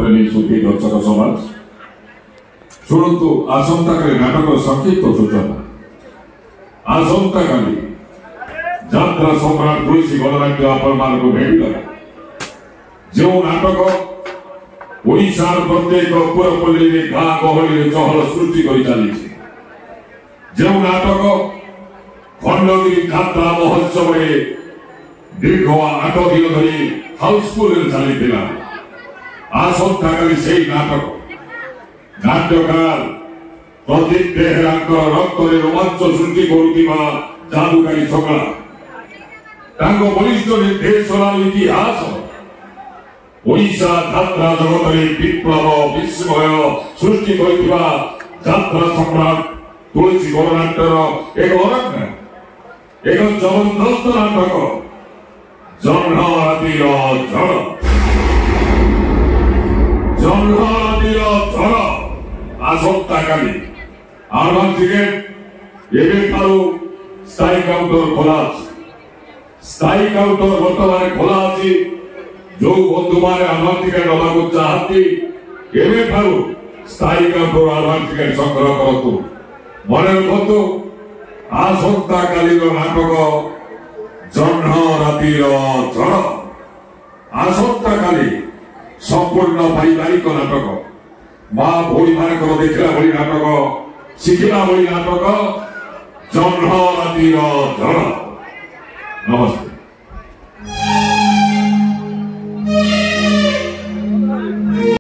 प्रेमी सुखी दर्शक समाज शुणु आसंता नाटक संक्षिप्त सूचना आसंता यात्रा सम्राट तुलसी गणनाट्य आपण को भेटला जो नाटक ओडिशार प्रत्येक पुरपल्ली में गाँ गहली चहल सृष्टि कर चली जो नाटक खंडगिरी यात्रा महोत्सव दीर्घ 8 दिन धरी हाउसफुल चली आसंता से नाटक नाट्यकार प्रदीप बेहेरा रक्त रोमांच सृष्टि करुवा जादुकारी सकला वरिष्ठ निर्देशनार इतिहास ओडिशा यात्रा जगत में विप्लव विस्मय सृष्टि करुवा यात्रा सम्राट तुलसी गणनाट्यर एक अनन्य एक जबरदस्त नाटक जह्नरातिर झड़ आसंता काली आडवांस टिकेट एवं स्थायी काउंटर खोला स्थायी काउंटर बर्तमान खोला अच्छी जो बंधु मैंने आडवांस टिकेट दबा चाहती एवं स्थायी काउंटर आडवांस टिकेट संग्रह करतु मन रखु आसंता काली नाटक जह्नरातिर झड़ आसंता काली संपूर्ण पारिवारिक नाटक माँ भौणी मान देखला भली नाटक शिखला भली नाटक जह्नरातिर झड़। नमस्ते।